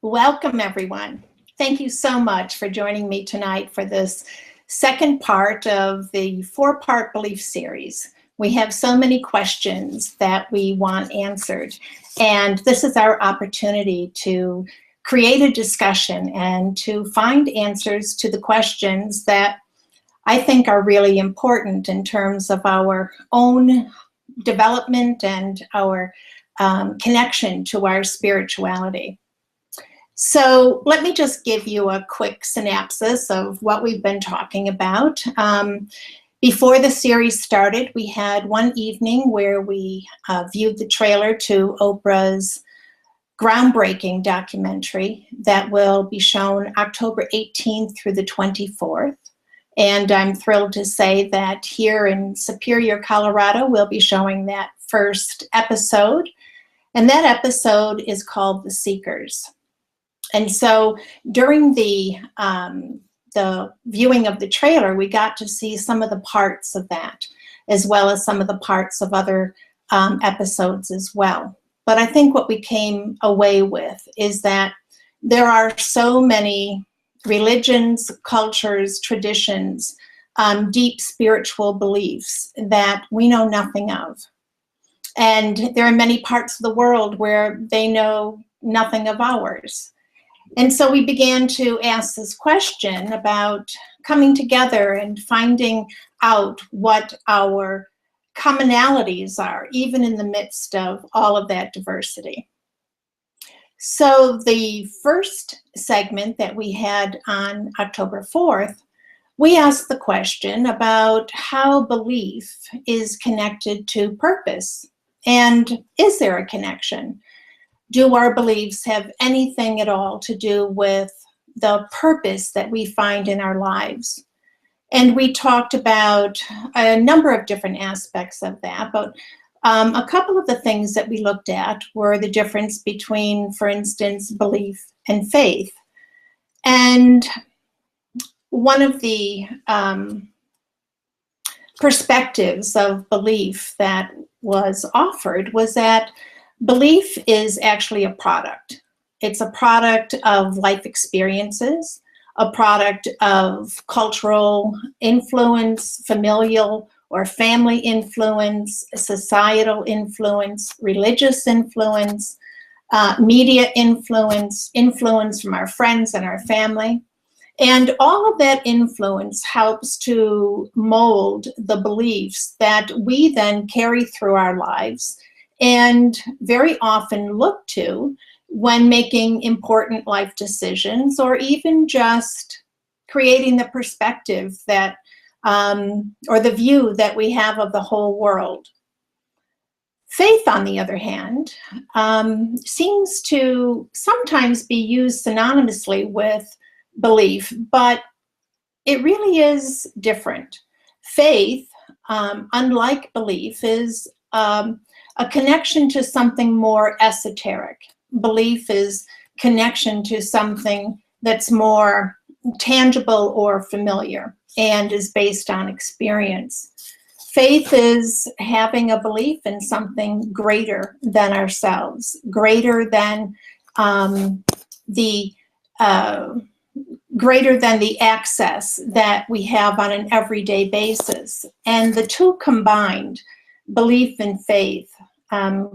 Welcome, everyone. Thank you so much for joining me tonight for this second part of the four-part belief series. We have so many questions that we want answered, and this is our opportunity to create a discussion and to find answers to the questions that I think are really important in terms of our own development and our connection to our spirituality. So let me just give you a quick synopsis of what we've been talking about. Before the series started, we had one evening where we viewed the trailer to Oprah's groundbreaking documentary that will be shown October 18th through the 24th. And I'm thrilled to say that here in Superior, Colorado, we'll be showing that first episode. And that episode is called The Seekers. And so during the viewing of the trailer, we got to see some of the parts of that, as well as some of the parts of other episodes as well. But I think what we came away with is that there are so many religions, cultures, traditions, deep spiritual beliefs that we know nothing of. And there are many parts of the world where they know nothing of ours. And so we began to ask this question about coming together and finding out what our commonalities are, even in the midst of all of that diversity. So the first segment that we had on October 4th, we asked the question about how belief is connected to purpose. And is there a connection? Do our beliefs have anything at all to do with the purpose that we find in our lives? And we talked about a number of different aspects of that, but a couple of the things that we looked at were the difference between, for instance, belief and faith. And one of the perspectives of belief that was offered was that belief is actually a product. It's a product of life experiences, a product of cultural influence, familial or family influence, societal influence, religious influence, media influence, influence from our friends and our family. And all of that influence helps to mold the beliefs that we then carry through our lives and very often look to when making important life decisions, or even just creating the perspective that, or the view that we have of the whole world. Faith, on the other hand, seems to sometimes be used synonymously with belief, but it really is different. Faith, unlike belief, is a connection to something more esoteric. Belief is connection to something that's more tangible or familiar and is based on experience. Faith is having a belief in something greater than ourselves, greater than the access that we have on an everyday basis. And the two combined, belief and faith,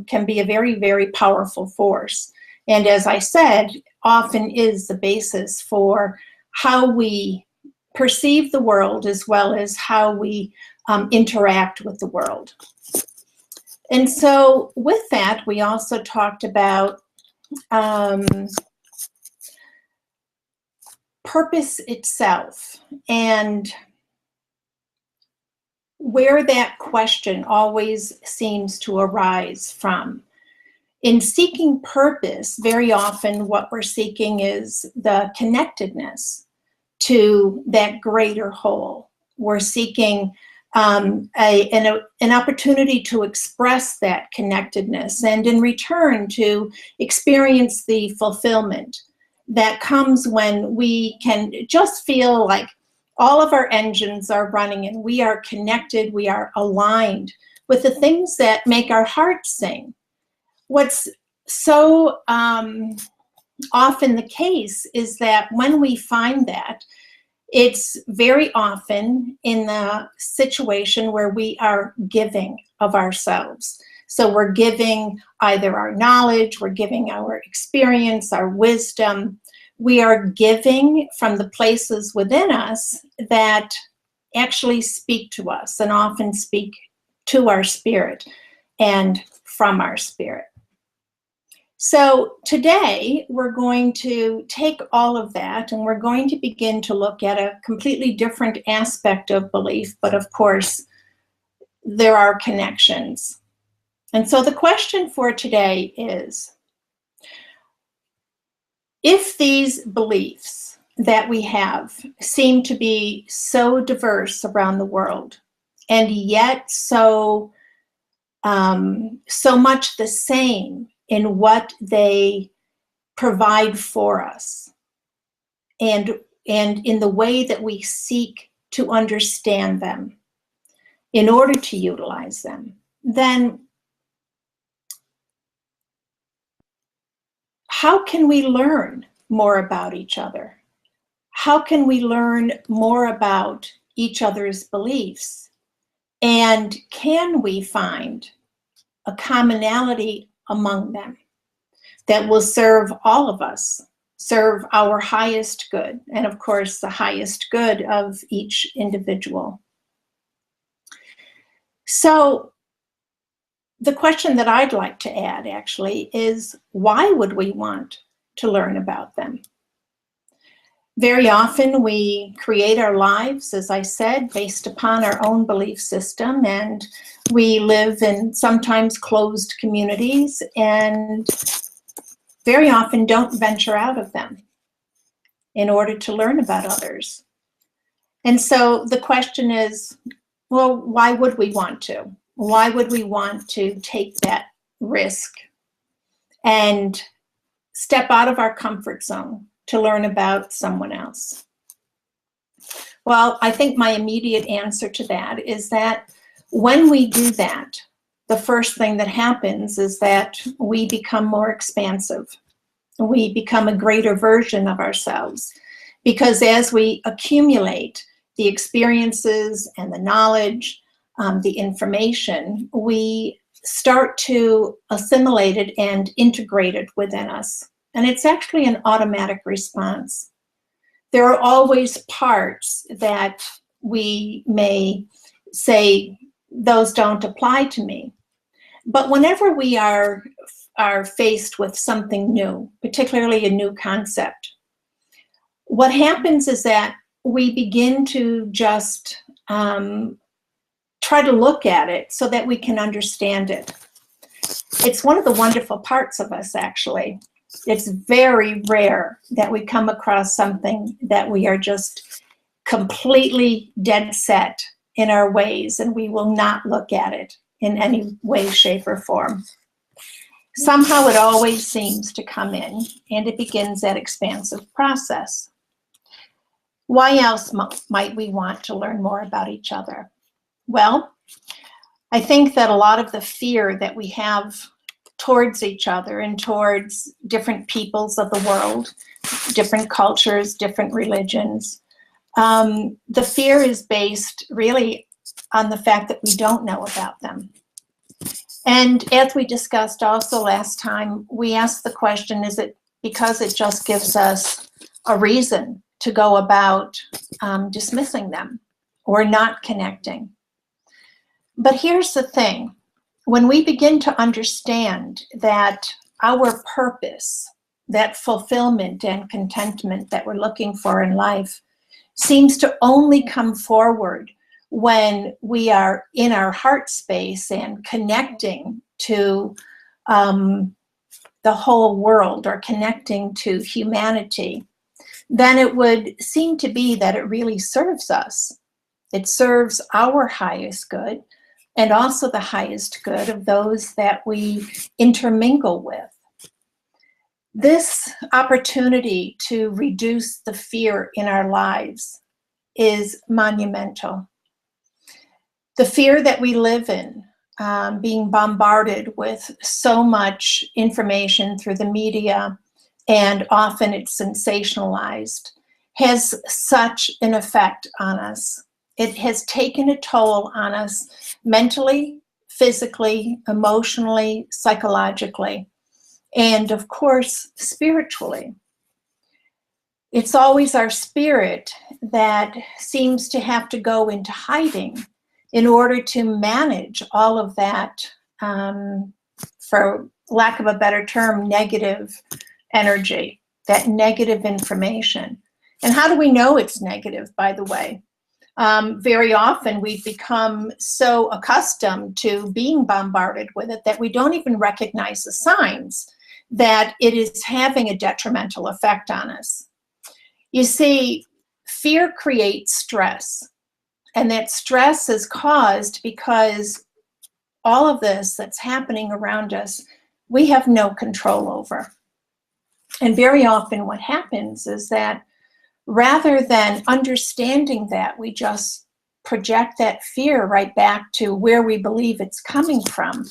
can be a very, very powerful force. And as I said, often is the basis for how we perceive the world as well as how we interact with the world. And so with that, we also talked about purpose itself and where that question always seems to arise from. In seeking purpose, very often what we're seeking is the connectedness to that greater whole. We're seeking an opportunity to express that connectedness and in return to experience the fulfillment that comes when we can just feel like all of our engines are running and we are connected, we are aligned with the things that make our hearts sing. What's so often the case is that when we find that, it's very often in the situation where we are giving of ourselves. So we're giving either our knowledge, we're giving our experience, our wisdom. We are giving from the places within us that actually speak to us and often speak to our spirit and from our spirit. So today we're going to take all of that and we're going to begin to look at a completely different aspect of belief, but of course there are connections. And so the question for today is, if these beliefs that we have seem to be so diverse around the world and yet so much the same in what they provide for us and in the way that we seek to understand them in order to utilize them, then how can we learn more about each other? How can we learn more about each other's beliefs? And can we find a commonality among them that will serve all of us, serve our highest good, and of course the highest good of each individual? So the question that I'd like to add actually is, why would we want to learn about them? Very often we create our lives, as I said, based upon our own belief system, and we live in sometimes closed communities and very often don't venture out of them in order to learn about others. And so the question is, well, why would we want to? Why would we want to take that risk and step out of our comfort zone to learn about someone else? Well, I think my immediate answer to that is that when we do that, the first thing that happens is that we become more expansive. We become a greater version of ourselves, because as we accumulate the experiences and the knowledge, the information, we start to assimilate it and integrate it within us. And it's actually an automatic response. There are always parts that we may say, those don't apply to me. But whenever we are faced with something new, particularly a new concept, what happens is that we begin to just try to look at it so that we can understand it. It's one of the wonderful parts of us, actually. It's very rare that we come across something that we are just completely dead set in our ways and we will not look at it in any way, shape, or form. Somehow it always seems to come in and it begins that expansive process. Why else might we want to learn more about each other? Well, I think that a lot of the fear that we have towards each other and towards different peoples of the world, different cultures, different religions, the fear is based really on the fact that we don't know about them. And as we discussed also last time, we asked the question, is it because it just gives us a reason to go about dismissing them or not connecting? But here's the thing. When we begin to understand that our purpose, that fulfillment and contentment that we're looking for in life, seems to only come forward when we are in our heart space and connecting to the whole world or connecting to humanity, then it would seem to be that it really serves us. It serves our highest good and also the highest good of those that we intermingle with. This opportunity to reduce the fear in our lives is monumental. The fear that we live in, being bombarded with so much information through the media, and often it's sensationalized, has such an effect on us. It has taken a toll on us mentally, physically, emotionally, psychologically, and of course, spiritually. It's always our spirit that seems to have to go into hiding in order to manage all of that, for lack of a better term, negative energy, that negative information. And how do we know it's negative, by the way? Very often we've become so accustomed to being bombarded with it that we don't even recognize the signs that it is having a detrimental effect on us. You see, fear creates stress, and that stress is caused because all of this that's happening around us, we have no control over. And very often what happens is that rather than understanding that, we just project that fear right back to where we believe it's coming from.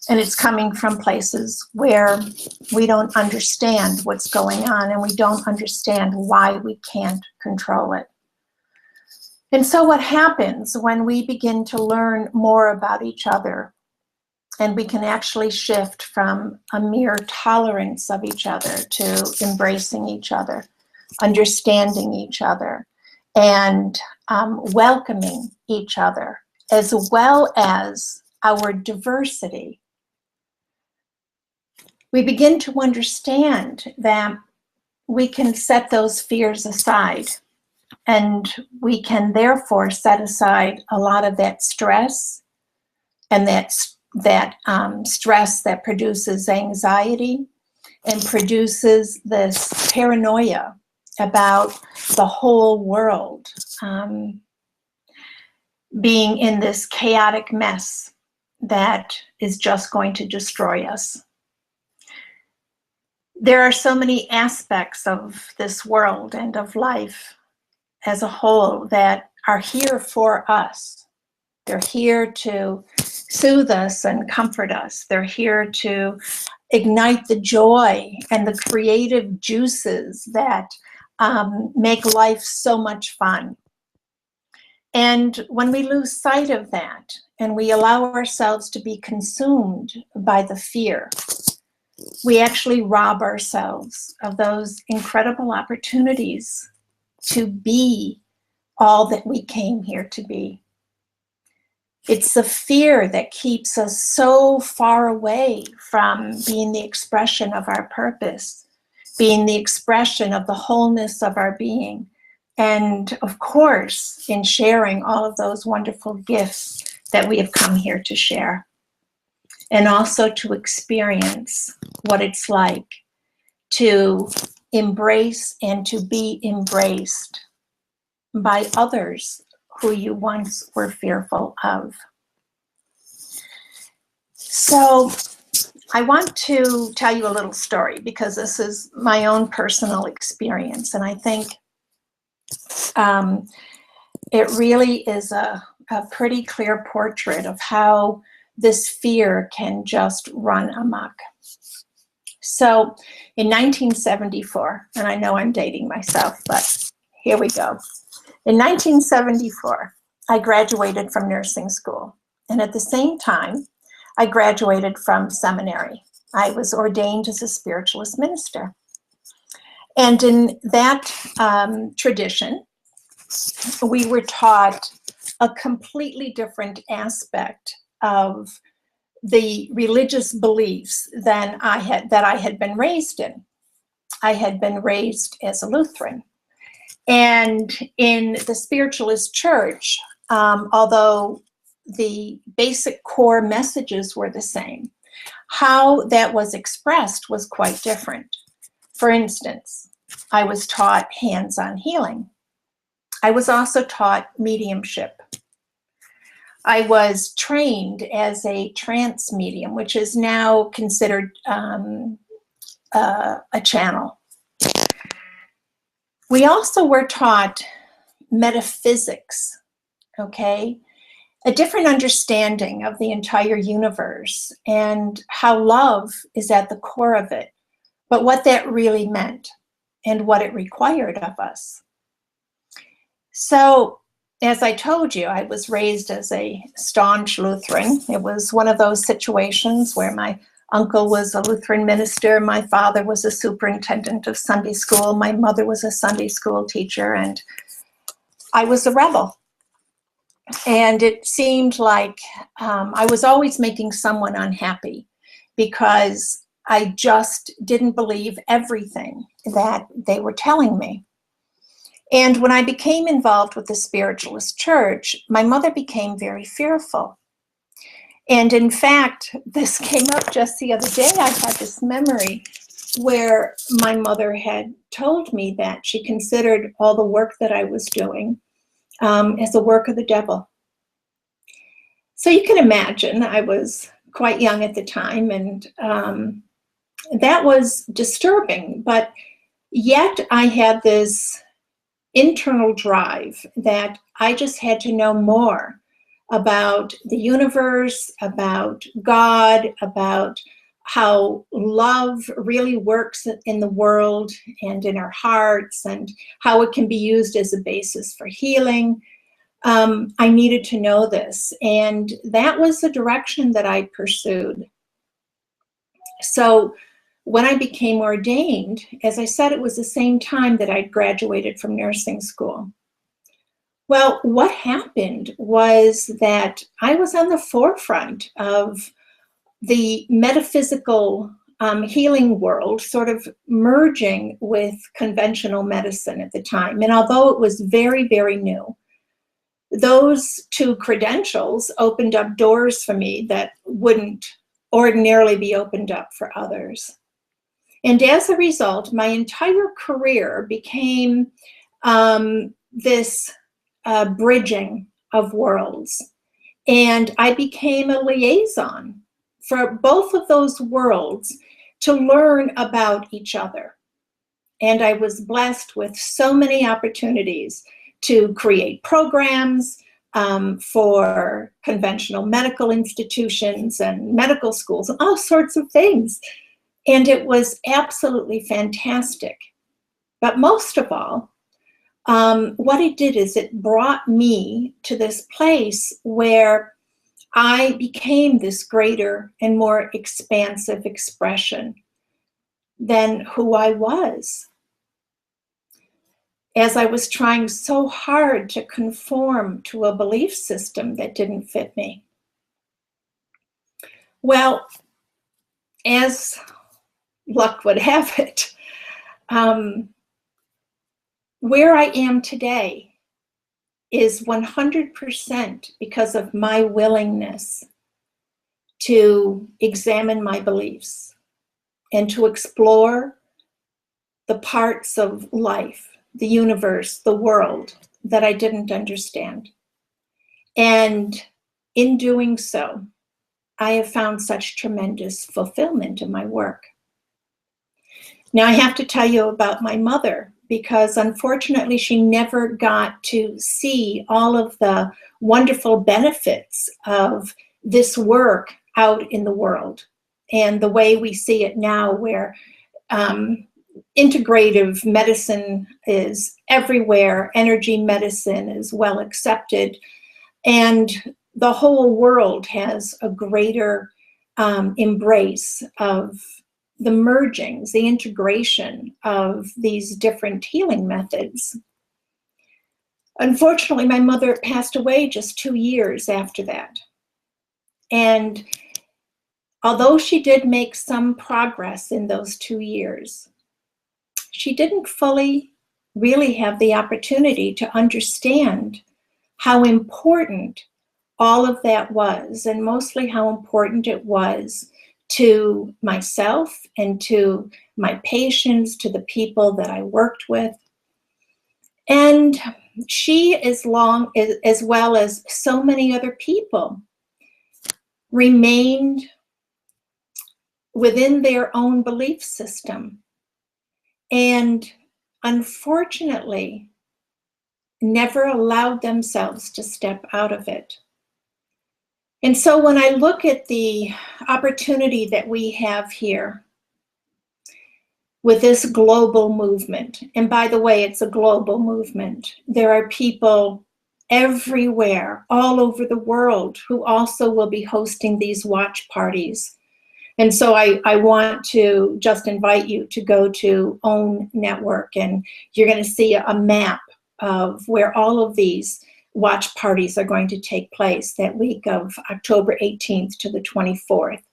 And it's coming from places where we don't understand what's going on, and we don't understand why we can't control it. And so what happens when we begin to learn more about each other, and we can actually shift from a mere tolerance of each other to embracing each other, understanding each other, and welcoming each other, as well as our diversity, we begin to understand that we can set those fears aside, and we can therefore set aside a lot of that stress, and that stress that produces anxiety and produces this paranoia about the whole world being in this chaotic mess that is just going to destroy us. There are so many aspects of this world and of life as a whole that are here for us. They're here to soothe us and comfort us. They're here to ignite the joy and the creative juices that make life so much fun. And when we lose sight of that and we allow ourselves to be consumed by the fear, we actually rob ourselves of those incredible opportunities to be all that we came here to be. It's the fear that keeps us so far away from being the expression of our purpose, being the expression of the wholeness of our being, and of course, in sharing all of those wonderful gifts that we have come here to share. And also to experience what it's like to embrace and to be embraced by others who you once were fearful of. So I want to tell you a little story because this is my own personal experience, and I think it really is a pretty clear portrait of how this fear can just run amok. So in 1974, and I know I'm dating myself, but here we go. In 1974, I graduated from nursing school. And at the same time, I graduated from seminary. I was ordained as a spiritualist minister. And in that tradition, we were taught a completely different aspect of the religious beliefs than I had been raised in. I had been raised as a Lutheran. And in the spiritualist church, although the basic core messages were the same, how that was expressed was quite different. For instance, I was taught hands-on healing. I was also taught mediumship. I was trained as a trance medium, which is now considered a channel. We also were taught metaphysics, okay? A different understanding of the entire universe and how love is at the core of it. but what that really meant and what it required of us. So, as I told you, I was raised as a staunch Lutheran. It was one of those situations where my uncle was a Lutheran minister, my father was a superintendent of Sunday school, my mother was a Sunday school teacher, and I was a rebel. And it seemed like I was always making someone unhappy because I just didn't believe everything that they were telling me. And when I became involved with the spiritualist church, my mother became very fearful. And in fact, this came up just the other day. I had this memory where my mother had told me that she considered all the work that I was doing as the work of the devil. So you can imagine, I was quite young at the time, and that was disturbing. But yet I had this internal drive that I just had to know more about the universe, about God, about how love really works in the world and in our hearts, and how it can be used as a basis for healing. I needed to know this, and that was the direction that I pursued. So when I became ordained, as I said, it was the same time that I'd graduated from nursing school. Well, what happened was that I was on the forefront of the metaphysical healing world, sort of merging with conventional medicine at the time. And although it was very, very new, those two credentials opened up doors for me that wouldn't ordinarily be opened up for others. And as a result, my entire career became this bridging of worlds. And I became a liaison for both of those worlds to learn about each other. And I was blessed with so many opportunities to create programs for conventional medical institutions and medical schools and all sorts of things. And it was absolutely fantastic. But most of all, what it did is it brought me to this place where I became this greater and more expansive expression than who I was, as I was trying so hard to conform to a belief system that didn't fit me. Well, as luck would have it, where I am today is 100% because of my willingness to examine my beliefs and to explore the parts of life, the universe, the world that I didn't understand. And in doing so, I have found such tremendous fulfillment in my work. Now, I have to tell you about my mother, because unfortunately she never got to see all of the wonderful benefits of this work out in the world and the way we see it now, where integrative medicine is everywhere, energy medicine is well accepted, and the whole world has a greater embrace of the mergings, the integration of these different healing methods. Unfortunately, my mother passed away just 2 years after that. And although she did make some progress in those 2 years, she didn't fully really have the opportunity to understand how important all of that was, and mostly how important it was to myself and to my patients, to the people that I worked with. And she, as well as so many other people, remained within their own belief system, and unfortunately never allowed themselves to step out of it. And so when I look at the opportunity that we have here, with this global movement. And by the way, it's a global movement. There are people everywhere, all over the world, who also will be hosting these watch parties. And so I want to just invite you to go to Own Network, and you're going to see a map of where all of these watch parties are going to take place that week of October 18th to the 24th.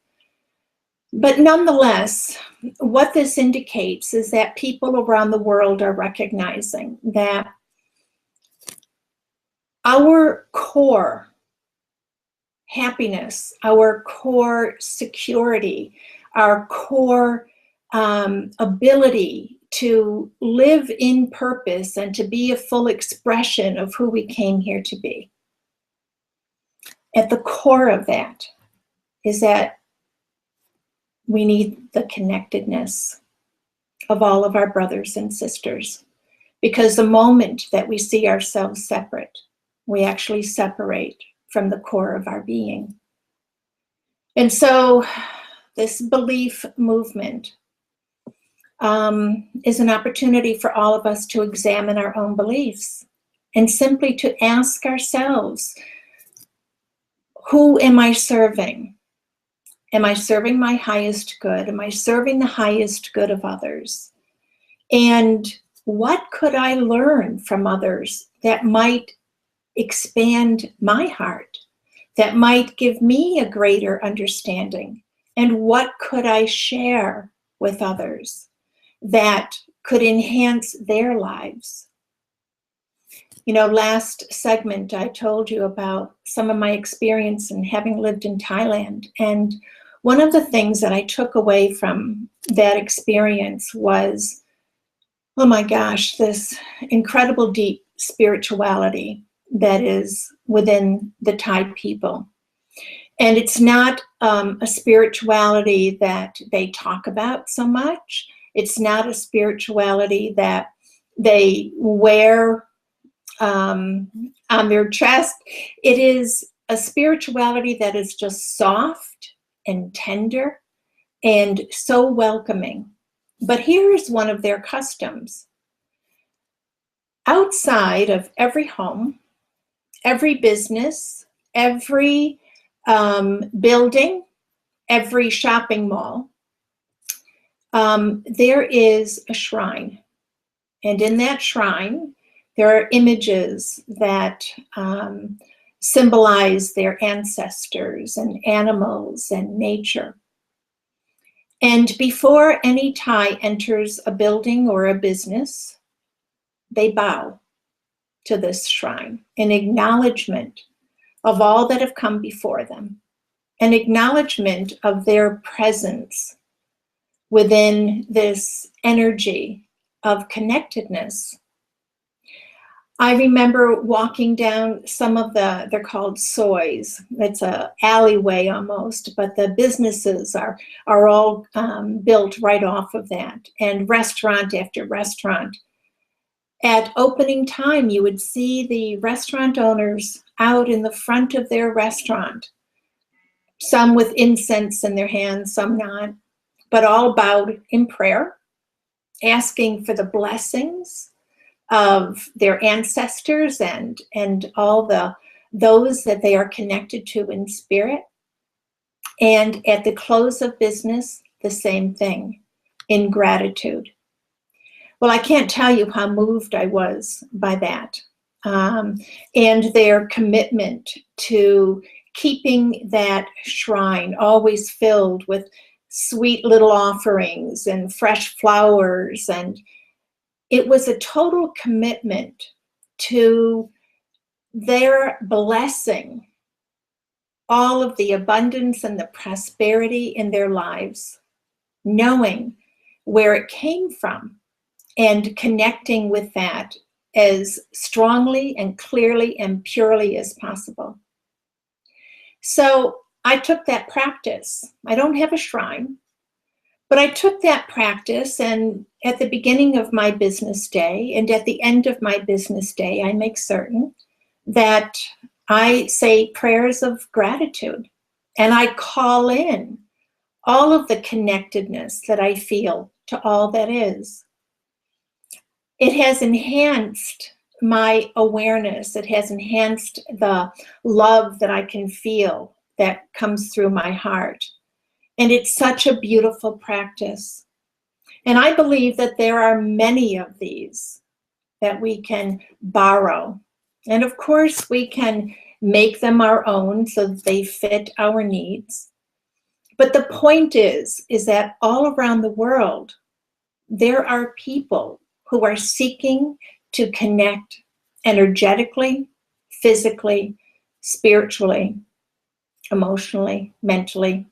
But nonetheless, what this indicates is that people around the world are recognizing that our core happiness, our core security, our core ability to live in purpose and to be a full expression of who we came here to be. At the core of that is that we need the connectedness of all of our brothers and sisters, because the moment that we see ourselves separate, we actually separate from the core of our being. And so this belief movement is an opportunity for all of us to examine our own beliefs and simply to ask ourselves, who am I serving? Am I serving my highest good? Am I serving the highest good of others? And what could I learn from others that might expand my heart, that might give me a greater understanding? And what could I share with others that could enhance their lives? You know, last segment I told you about some of my experience in having lived in Thailand. And one of the things that I took away from that experience was, oh my gosh, this incredible deep spirituality that is within the Thai people. And it's not a spirituality that they talk about so much. It's not a spirituality that they wear on their chest. It is a spirituality that is just soft and tender and so welcoming. But here's one of their customs. Outside of every home, every business, every building, every shopping mall, there is a shrine. And in that shrine, there are images that symbolize their ancestors and animals and nature. And before any Thai enters a building or a business, they bow to this shrine in acknowledgement of all that have come before them, an acknowledgement of their presence within this energy of connectedness. I remember walking down some of they're called soys. It's an alleyway almost, but the businesses are all built right off of that, and restaurant after restaurant. At opening time, you would see the restaurant owners out in the front of their restaurant, some with incense in their hands, some not, but all bowed in prayer, asking for the blessings of their ancestors and all those that they are connected to in spirit. And at the close of business, the same thing, in gratitude. Well, I can't tell you how moved I was by that, and their commitment to keeping that shrine always filled with sweet little offerings and fresh flowers. And it was a total commitment to their blessing all of the abundance and the prosperity in their lives, knowing where it came from and connecting with that as strongly and clearly and purely as possible. So I took that practice. I don't have a shrine, but I took that practice, and at the beginning of my business day and at the end of my business day, I make certain that I say prayers of gratitude, and I call in all of the connectedness that I feel to all that is. It has enhanced my awareness. It has enhanced the love that I can feel that comes through my heart. And it's such a beautiful practice. And I believe that there are many of these that we can borrow. And of course, we can make them our own so that they fit our needs. But the point is that all around the world, there are people who are seeking to connect energetically, physically, spiritually, emotionally, mentally,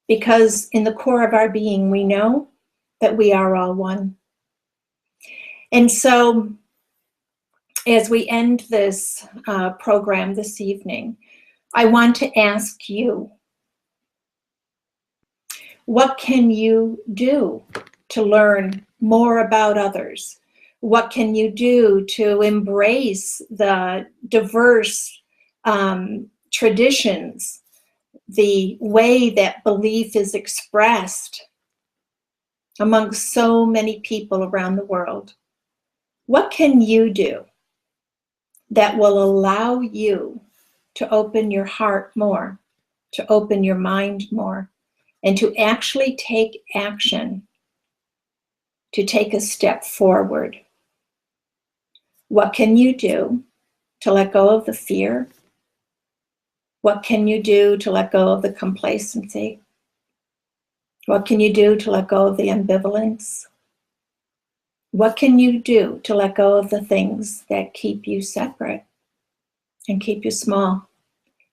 because in the core of our being, we know that we are all one. And so as we end this program this evening, I want to ask you, what can you do to learn more about others? What can you do to embrace the diverse traditions, the way that belief is expressed among so many people around the world? What can you do that will allow you to open your heart more, to open your mind more, and to actually take action, to take a step forward? What can you do to let go of the fear? What can you do to let go of the complacency? What can you do to let go of the ambivalence? What can you do to let go of the things that keep you separate and keep you small?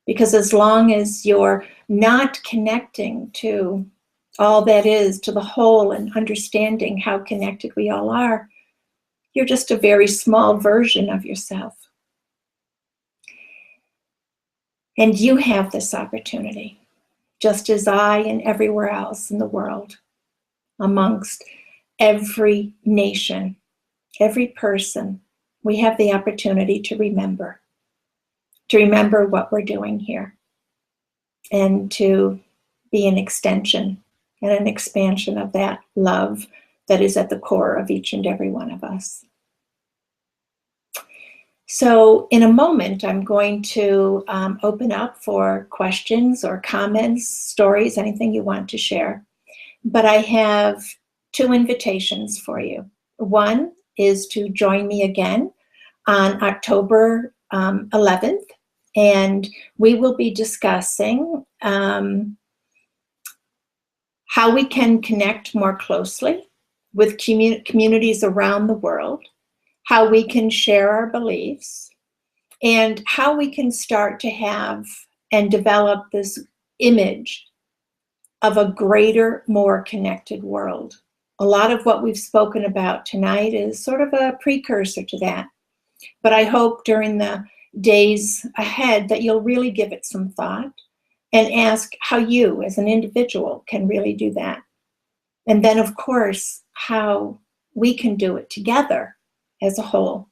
Because as long as you're not connecting to all that is, to the whole, and understanding how connected we all are, you're just a very small version of yourself. And you have this opportunity, just as I and everywhere else in the world, amongst every nation, every person, we have the opportunity to remember what we're doing here, and to be an extension and an expansion of that love that is at the core of each and every one of us. So in a moment, I'm going to open up for questions or comments, stories, anything you want to share. But I have two invitations for you. One is to join me again on October 11th, and we will be discussing how we can connect more closely with communities around the world, how we can share our beliefs, and how we can start to have and develop this image of a greater, more connected world. A lot of what we've spoken about tonight is sort of a precursor to that. But I hope during the days ahead that you'll really give it some thought and ask how you as an individual can really do that. And then, of course, how we can do it together as a whole.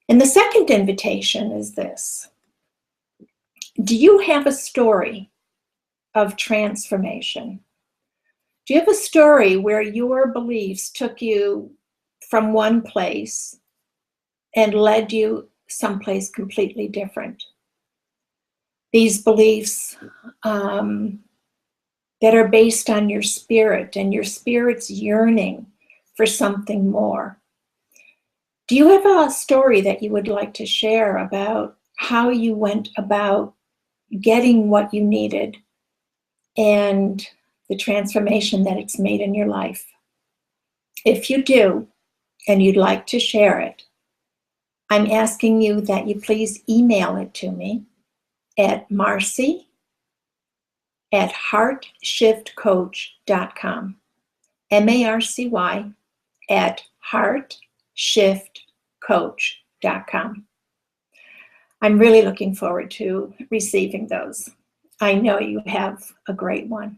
And the second invitation is this. Do you have a story of transformation? Do you have a story where your beliefs took you from one place and led you someplace completely different? These beliefs that are based on your spirit and your spirit's yearning for something more. Do you have a story that you would like to share about how you went about getting what you needed and the transformation that it's made in your life? If you do, and you'd like to share it, I'm asking you that you please email it to me at marcy@heartshiftcoach.com. marcy@heartshiftcoach.com. I'm really looking forward to receiving those. I know you have a great one.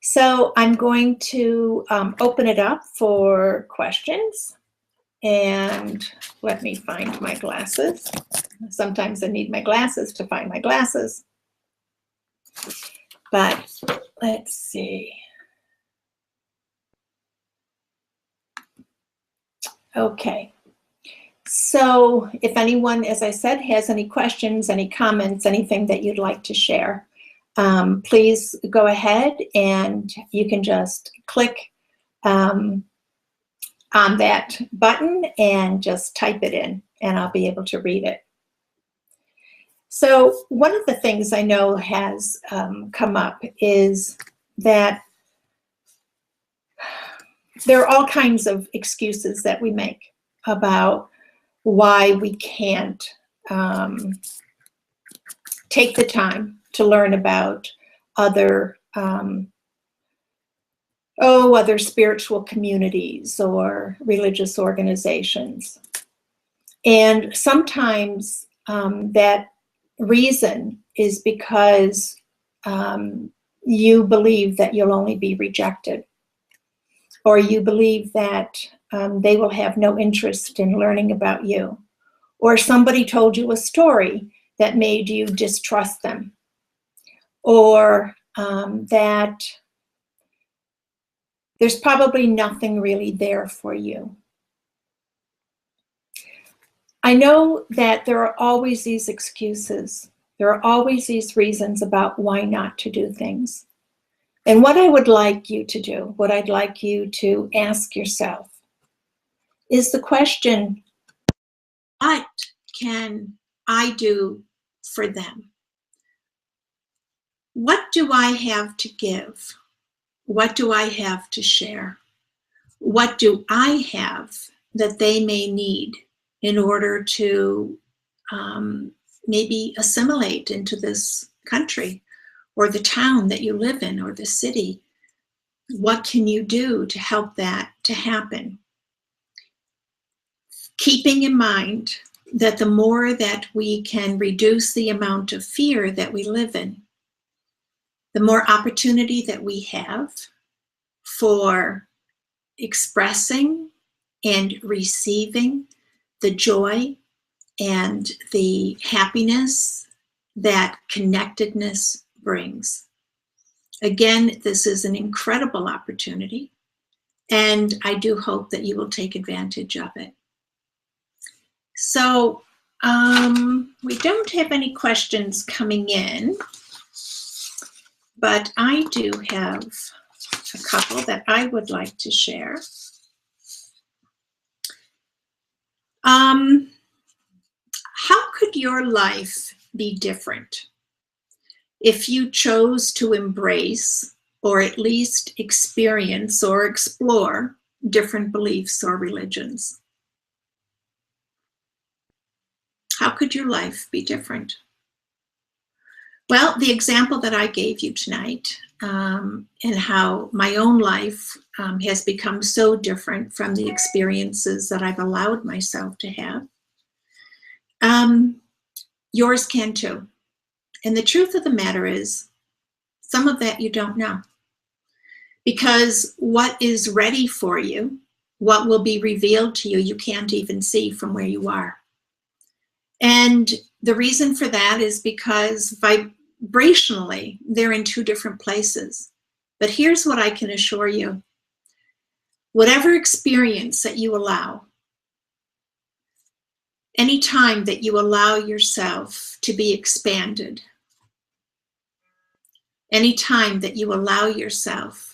So I'm going to open it up for questions. And let me find my glasses. Sometimes I need my glasses to find my glasses. But let's see. Okay. So if anyone, as I said, has any questions, any comments, anything that you'd like to share, please go ahead and you can just click on that button and just type it in, and I'll be able to read it. So one of the things I know has come up is that there are all kinds of excuses that we make about why we can't take the time to learn about other other spiritual communities or religious organizations. And sometimes that reason is because you believe that you'll only be rejected, or you believe that they will have no interest in learning about you, or somebody told you a story that made you distrust them, or that there's probably nothing really there for you. I know that there are always these excuses. There are always these reasons about why not to do things. And what I would like you to do, what I'd like you to ask yourself, is the question, what can I do for them? What do I have to give? What do I have to share? What do I have that they may need in order to maybe assimilate into this country or the town that you live in or the city? What can you do to help that to happen? Keeping in mind that the more that we can reduce the amount of fear that we live in, the more opportunity that we have for expressing and receiving the joy and the happiness that connectedness brings. Again, this is an incredible opportunity, and I do hope that you will take advantage of it. So we don't have any questions coming in, but I do have a couple that I would like to share. How could your life be different if you chose to embrace, or at least experience or explore, different beliefs or religions? How could your life be different? Well, the example that I gave you tonight, and how my own life has become so different from the experiences that I've allowed myself to have, yours can too. And the truth of the matter is, some of that you don't know. Because what is ready for you, what will be revealed to you, you can't even see from where you are. And the reason for that is because vibrationally, they're in two different places. But here's what I can assure you. Whatever experience that you allow, any time that you allow yourself to be expanded, any time that you allow yourself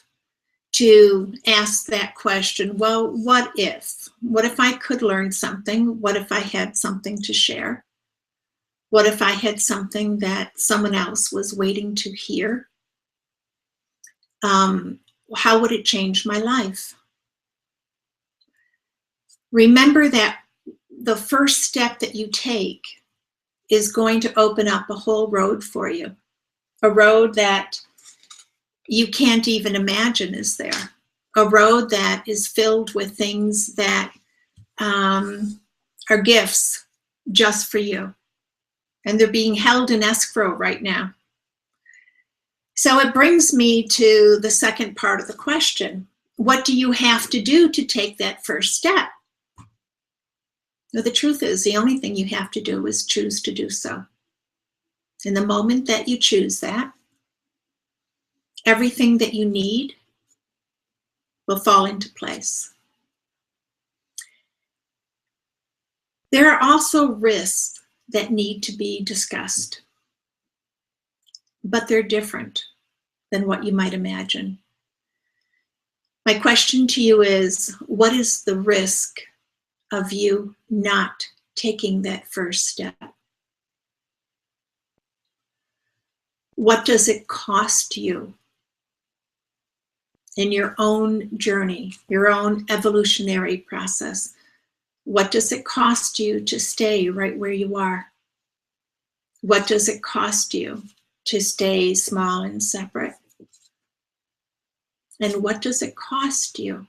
to ask that question, well, what if? What if I could learn something? What if I had something to share? What if I had something that someone else was waiting to hear? How would it change my life? Remember that the first step that you take is going to open up a whole road for you, a road that you can't even imagine is there, a road that is filled with things that are gifts just for you. And they're being held in escrow right now. So it brings me to the second part of the question. What do you have to do to take that first step? Now, the truth is, the only thing you have to do is choose to do so. In the moment that you choose that, Everything that you need will fall into place. There are also risks that need to be discussed, but they're different than what you might imagine. My question to you is, what is the risk of you not taking that first step? What does it cost you in your own journey, your own evolutionary process? What does it cost you to stay right where you are? What does it cost you to stay small and separate? And what does it cost you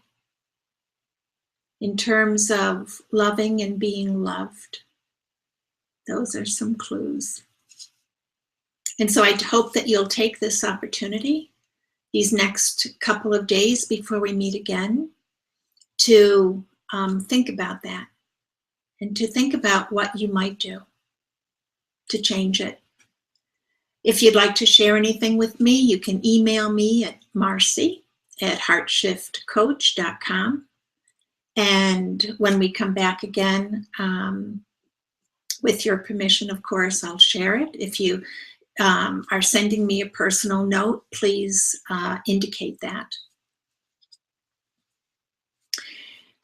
in terms of loving and being loved? Those are some clues. And so I hope that you'll take this opportunity, these next couple of days before we meet again, to think about that and to think about what you might do to change it. If you'd like to share anything with me, you can email me at marcy@heartshiftcoach.com. And when we come back again, with your permission, of course, I'll share it. If you are sending me a personal note, please indicate that.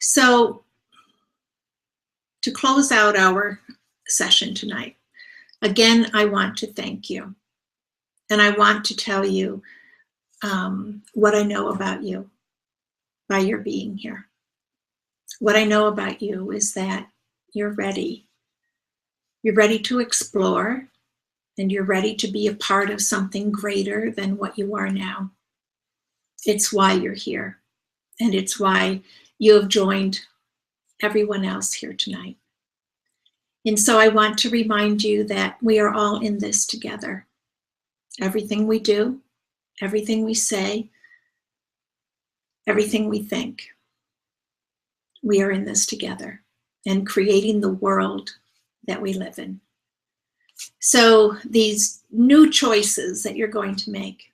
So, to close out our session tonight, again, I want to thank you. And I want to tell you what I know about you by your being here. What I know about you is that you're ready. You're ready to explore, and you're ready to be a part of something greater than what you are now. It's why you're here, and it's why you have joined everyone else here tonight. And so I want to remind you that we are all in this together. Everything we do, everything we say, everything we think, we are in this together and creating the world that we live in. So these new choices that you're going to make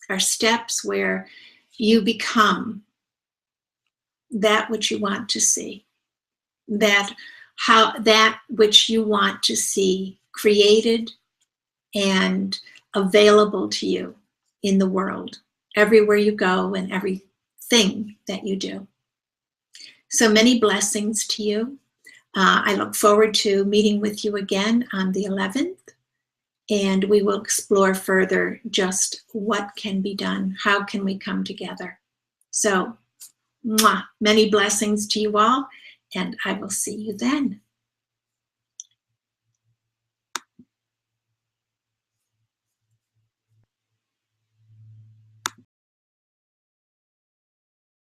are steps where you become that which you want to see, that which you want to see created and available to you in the world, everywhere you go and everything that you do. So many blessings to you. I look forward to meeting with you again on the 11th, and we will explore further just what can be done, how can we come together. So, many blessings to you all, and I will see you then.